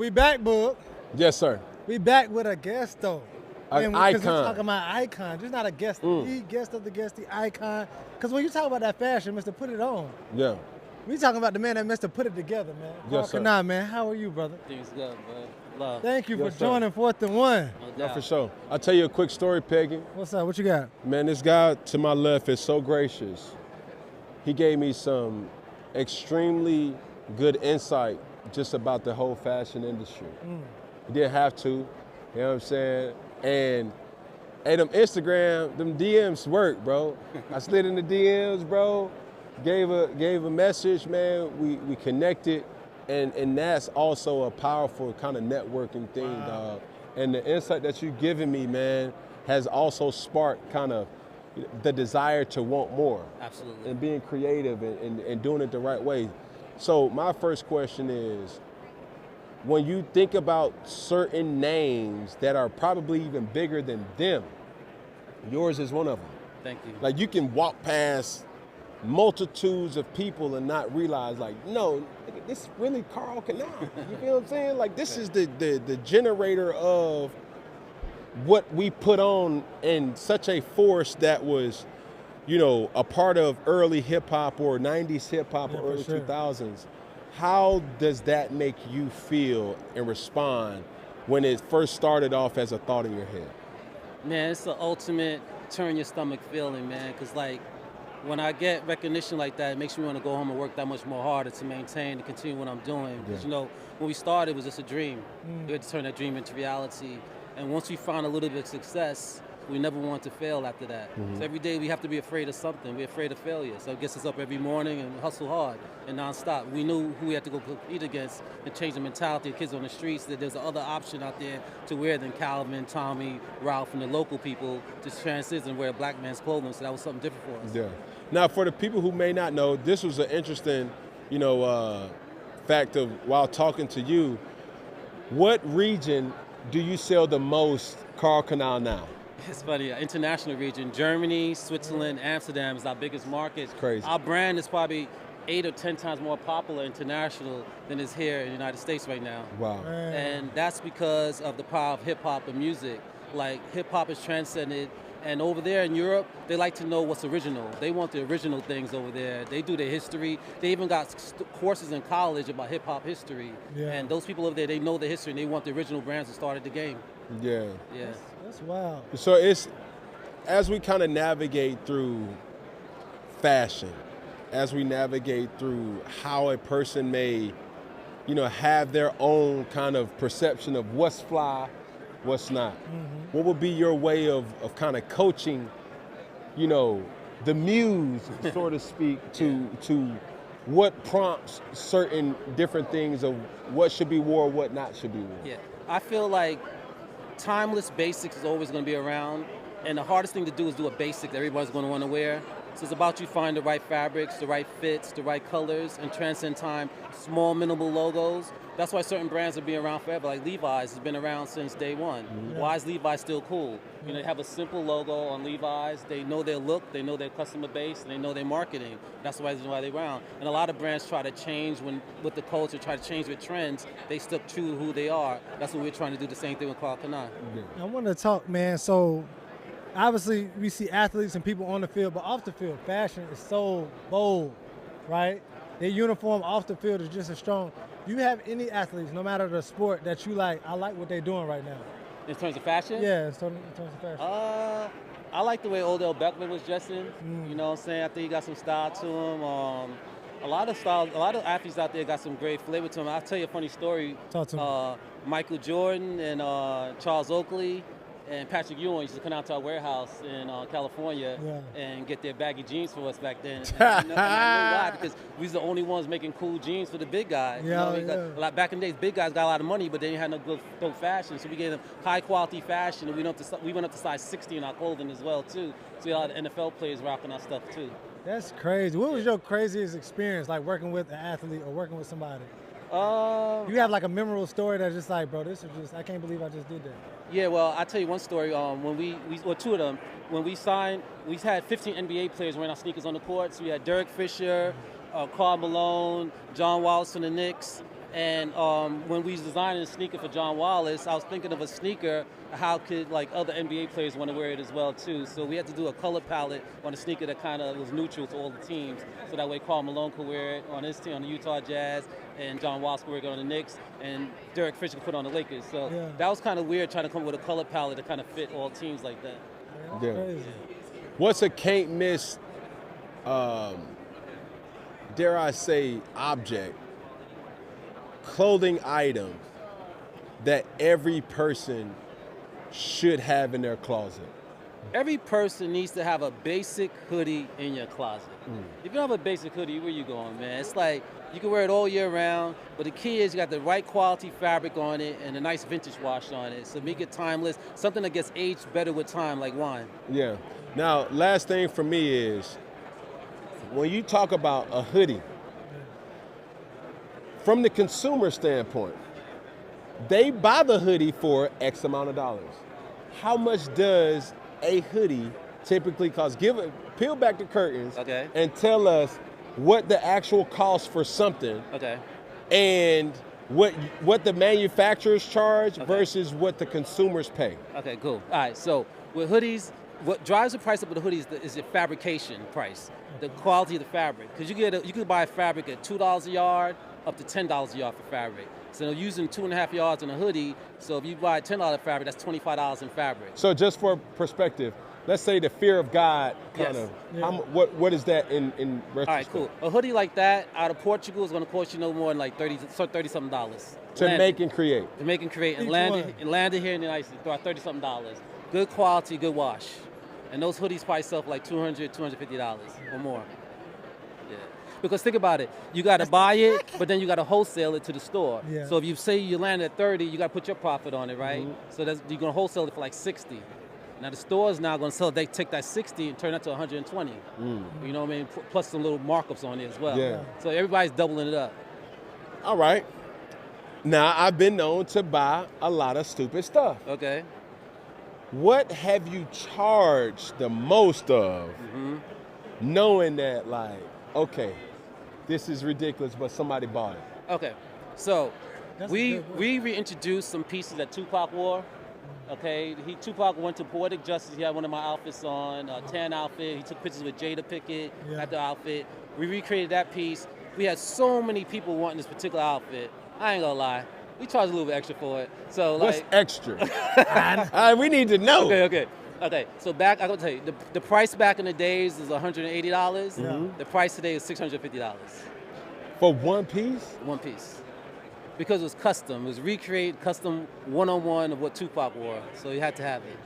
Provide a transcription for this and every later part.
We back, Boog. Yes, sir. We back with a guest, though. An Because we're icon. talking about icon, just not a guest, the guest of the guest, the icon. Because when you talk about that fashion, Mr. Put It On, Yeah. we talking about the man that Mr. Put It Together, man. Karl Yes, sir. Kani, man. How are you, brother? Things good, bro. Love. Thank you Yes, for sir. joining 4th and 1. No Yeah, doubt. for sure. I'll tell you a quick story, Peggy. What's up? What you got? Man, this guy to my left is so gracious. He gave me some extremely good insight just about the whole fashion industry. He didn't have to, you know what I'm saying? And hey, them Instagram, them DMs work, bro. I slid in the DMs, bro. Gave a message, man. We connected, and that's also a powerful kind of networking thing, dog. And the insight that you've given me, man, has also sparked kind of the desire to want more. Absolutely. And being creative and doing it the right way. So my first question is, when you think about certain names that are probably even bigger than them, yours is one of them. Thank you. Like, you can walk past multitudes of people and not realize, like, no, this is really Karl Kani. You feel what I'm saying? Like, this is the generator of what we put on in such a force that was, you know, a part of early hip hop or 90s hip hop or early 2000s. How does that make you feel and respond when it first started off as a thought in your head? Man, it's the ultimate turn your stomach feeling, man. Because, like, when I get recognition like that, it makes me want to go home and work that much more harder to maintain and continue what I'm doing. Because, you know, when we started, it was just a dream. We had to turn that dream into reality. And once we found a little bit of success, we never want to fail after that. So every day we have to be afraid of something. We're afraid of failure. So it gets us up every morning and hustle hard and nonstop. We knew who we had to go compete against and change the mentality of kids on the streets, that there's other option out there to wear than Calvin, Tommy, Ralph, and the local people to transition and wear a black man's clothing. So that was something different for us. Yeah. Now, for the people who may not know, this was an interesting, you know, fact of while talking to you. What region do you sell the most Karl Kani now? It's funny, international region, Germany, Switzerland, Amsterdam is our biggest market. Crazy. Our brand is probably 8 or 10 times more popular international than is here in the United States right now. Wow. And that's because of the power of hip hop and music. Like, hip hop is transcended, and over there in Europe, they like to know what's original. They want the original things over there. They do their history. They even got courses in college about hip hop history. Yeah. And those people over there, they know the history and they want the original brands that started the game. Yeah. Yeah. That's wild. So it's, as we kind of navigate through fashion, as we navigate through how a person may, you know, have their own kind of perception of what's fly, what's not. What would be your way of kind of coaching, you know, the muse, so to speak, to what prompts certain different things of what should be worn, what not should be worn? Yeah. I feel like timeless basics is always going to be around, and the hardest thing to do is do a basic that everybody's going to want to wear. So it's about you find the right fabrics, the right fits, the right colors, and transcend time, small, minimal logos. That's why certain brands have been around forever. Like Levi's has been around since day one. Why is Levi still cool? You know, they have a simple logo on Levi's. They know their look, they know their customer base, and they know their marketing. That's why they're around. And a lot of brands try to change with the culture, try to change with trends. They stuck true to who they are. That's what we're trying to do, the same thing with Karl Kani. I want to talk, man. So, obviously, we see athletes and people on the field, but off the field, fashion is so bold, right? Their uniform off the field is just as strong. Do you have any athletes, no matter the sport, that you like? I like what they're doing right now. In terms of fashion? Yeah, in terms of fashion. I like the way Odell Beckham was dressing. You know what I'm saying? I think he got some style to him. A lot of athletes out there got some great flavor to them. I'll tell you a funny story. Talk to me. Michael Jordan and Charles Oakley and Patrick Ewing used to come out to our warehouse in California and get their baggy jeans for us back then. And I know why, because we was the only ones making cool jeans for the big guys. Like back in the days, big guys got a lot of money, but they didn't have no good dope fashion. So we gave them high quality fashion, and we went up to size 60 in our clothing as well too. So we had a lot of NFL players rocking our stuff too. That's crazy. What was your craziest experience, like working with an athlete or working with somebody? You have like a memorable story that's just like, bro, this is just, I can't believe I just did that. Yeah, well, I'll tell you one story. When well, two of them. When we signed, we had 15 NBA players wearing our sneakers on the court. So we had Derek Fisher, Karl Malone, John Wallace from the Knicks, And when we was designing a sneaker for John Wallace, I was thinking of a sneaker, how could like other NBA players want to wear it as well too. So we had to do a color palette on a sneaker that kind of was neutral to all the teams. So that way Karl Malone could wear it on his team, on the Utah Jazz, and John Wallace could wear it on the Knicks, and Derek Fisher could put it on the Lakers. So that was kind of weird trying to come up with a color palette to kind of fit all teams like that. Yeah. What's a can't miss, dare I say, object, clothing item that every person should have in their closet? Every person needs to have a basic hoodie in your closet. If you don't have a basic hoodie, where you going, man? It's like you can wear it all year round, but the key is you got the right quality fabric on it and a nice vintage wash on it. So make it timeless, something that gets aged better with time, like wine. Yeah. Now, last thing for me is, when you talk about a hoodie, from the consumer standpoint, they buy the hoodie for X amount of dollars. How much does a hoodie typically cost? Peel back the curtains and tell us what the actual cost for something and what the manufacturers charge versus what the consumers pay. Okay, cool. All right, so with hoodies, what drives the price up of the hoodies is the fabrication price, the quality of the fabric. Because you could buy a fabric at $2 a yard up to $10 a yard for fabric. So using 2.5 yards in a hoodie, so if you buy $10 fabric, that's $25 in fabric. So just for perspective, let's say the fear of God kind of, what is that in retrospect? All right, cool. A hoodie like that out of Portugal is going to cost you no more than like $30-something. To make and create. To make and create. And land it here in the United States, about $30-something. Good quality, good wash. And those hoodies probably sell for like $200, $250 or more. Yeah. Because think about it, you got to buy it, but then you got to wholesale it to the store. Yeah. So if you say you land at 30, you got to put your profit on it, right? So you're going to wholesale it for like 60. Now the store is now going to sell, they take that 60 and turn that to 120. You know what I mean? Plus some little markups on it as well. Yeah. So everybody's doubling it up. All right. Now I've been known to buy a lot of stupid stuff. Okay. What have you charged the most of, knowing that, like, okay, this is ridiculous, but somebody bought it? Okay, so we reintroduced some pieces that Tupac wore. Okay, Tupac went to Poetic Justice. He had one of my outfits on, a tan outfit. He took pictures with Jada Pinkett at the outfit. We recreated that piece. We had so many people wanting this particular outfit. I ain't gonna lie. We charge a little bit extra for it. So what's extra? We need to know. Okay. So back, I gotta tell you, the price back in the days is $180. The price today is $650. For one piece? One piece. Because it was custom. It was recreate custom one-on-one of what Tupac wore. So you had to have it.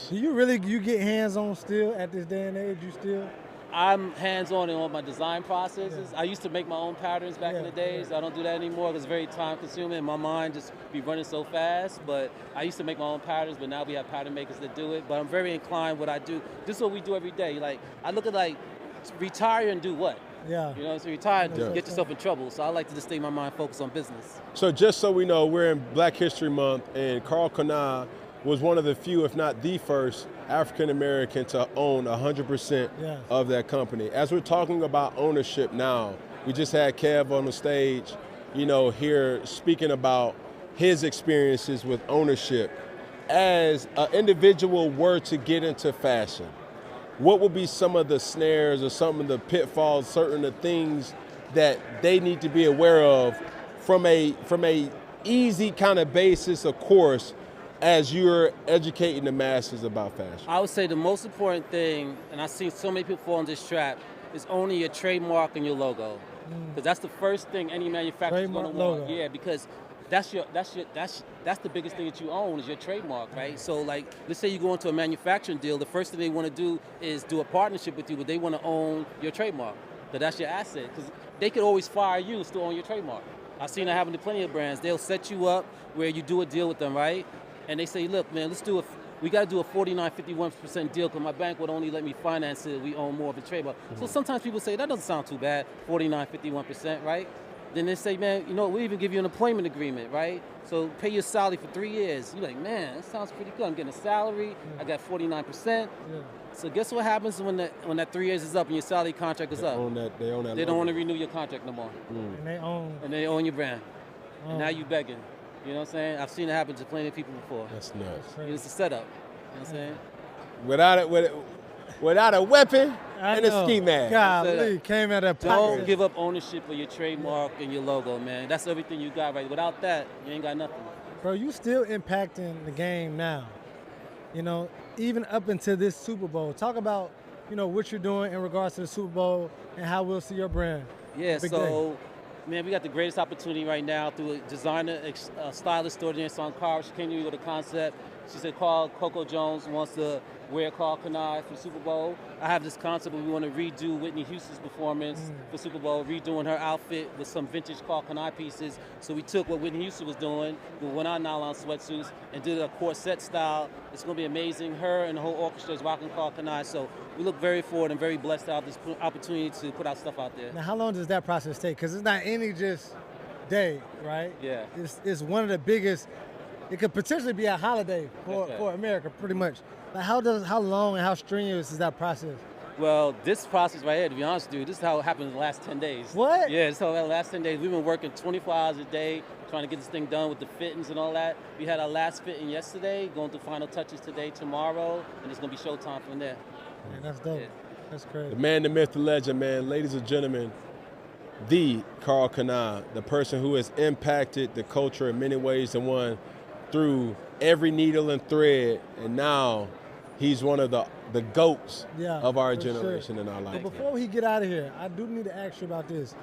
Do you get hands-on still at this day and age? You still? I'm hands-on in all my design processes. I used to make my own patterns back in the days. I don't do that anymore because it's very time-consuming. My mind just be running so fast. But I used to make my own patterns, but now we have pattern makers that do it. But I'm very inclined what I do. This is what we do every day. Like, I look at like, retire and do what? Yeah. You know, so retire and get yourself in trouble. So I like to just stay my mind focused on business. So just so we know, we're in Black History Month, and Karl Kani was one of the few, if not the first, African-American to own 100% of that company. As we're talking about ownership now, we just had Kev on the stage, you know, here speaking about his experiences with ownership. As an individual were to get into fashion, what would be some of the snares or some of the pitfalls, certain of the things that they need to be aware of from a easy kind of basis, of course, as you're educating the masses about fashion? I would say the most important thing, and I've seen so many people fall in this trap, is owning your trademark and your logo. Because that's the first thing any manufacturer is going to want. Yeah, because that's the biggest thing that you own is your trademark, right? So like, let's say you go into a manufacturing deal, the first thing they want to do is do a partnership with you, but they want to own your trademark. So that's your asset, because they could always fire you and still own your trademark. I've seen that happen to plenty of brands. They'll set you up where you do a deal with them, right? And they say, look, man, we got to do a 49, 51% deal because my bank would only let me finance it. We own more of the trademark. So sometimes people say, that doesn't sound too bad, 49, 51%, right? Then they say, man, you know, we even give you an employment agreement, right? So pay your salary for 3 years. You're like, man, that sounds pretty good. I'm getting a salary. I got 49%. Yeah. So guess what happens when that 3 years is up and your salary contract is up? They own that. They don't want to renew your contract no more. And they own your brand. And now you begging. You know what I'm saying? I've seen it happen to plenty of people before. That's nuts. It's a setup. You know what I'm saying? Without a weapon and a ski mask. Golly, came at that Don't pocket. give up ownership of your trademark and your logo, man. That's everything you got, right? Without that, you ain't got nothing. Bro, you still impacting the game now. You know, even up until this Super Bowl. Talk about, you know, what you're doing in regards to the Super Bowl and how we'll see your brand. Yeah, Big so, day. man, we got the greatest opportunity right now through a designer, stylist extraordinaire on Karl. She came to me with a concept. She said, Carl, Coco Jones wants to wear Karl Kani for Super Bowl. I have this concept where we want to redo Whitney Houston's performance for Super Bowl, redoing her outfit with some vintage Karl Kani pieces. So we took what Whitney Houston was doing, we went on nylon sweatsuits, and did a corset style. It's going to be amazing. Her and the whole orchestra is rocking Karl Kani. So we look very forward and very blessed to have this opportunity to put our stuff out there. Now, how long does that process take? Because it's not any just day, right? Yeah. It's one of the biggest. It could potentially be a holiday for America, pretty much. Like how long and how strenuous is that process? Well, this process right here, to be honest with you, this is how it happened in the last 10 days. What? Yeah, so the last 10 days, we've been working 24 hours a day, trying to get this thing done with the fittings and all that. We had our last fitting yesterday, going through final touches today, tomorrow, and it's going to be showtime from there. Man, that's dope. Yeah. That's crazy. The man, the myth, the legend, man. Ladies and gentlemen, the Karl Kani, the person who has impacted the culture in many ways and one through every needle and thread, and now he's one of the GOATs of our generation and our life. But before we get out of here, I do need to ask you about this.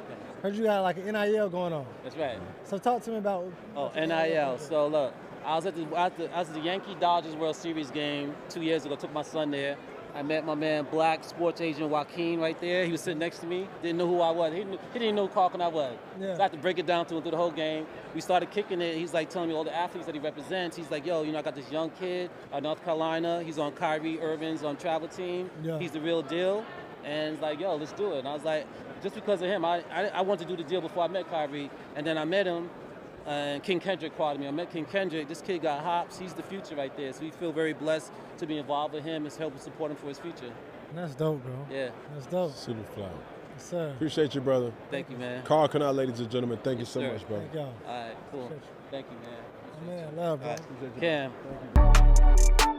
Heard you got like an NIL going on. That's right. So talk to me about. Oh, NIL. So look, I was at the Yankee Dodgers World Series game 2 years ago. Took my son there. I met my man, black sports agent Joaquin, right there. He was sitting next to me. Didn't know who I was. He didn't know who Karl Kani was. Yeah. So I had to break it down to him through the whole game. We started kicking it. He's like telling me all the athletes that he represents. He's like, yo, you know, I got this young kid out of North Carolina. He's on Kyrie Irving's travel team. Yeah. He's the real deal. And he's like, yo, let's do it. And I was like, just because of him, I wanted to do the deal before I met Kyrie. And then I met him. And King Kendrick called me. I met King Kendrick. This kid got hops. He's the future right there. So we feel very blessed to be involved with him and help and support him for his future. That's dope, bro. Yeah. That's dope. Super fly. Yes, sir. Appreciate you, brother. Thank you, man. Karl Kani, ladies and gentlemen, thank you so sir. much, brother. Thank y'all. All right, cool. Appreciate you. Thank you, man. Man, love, bro. Cam.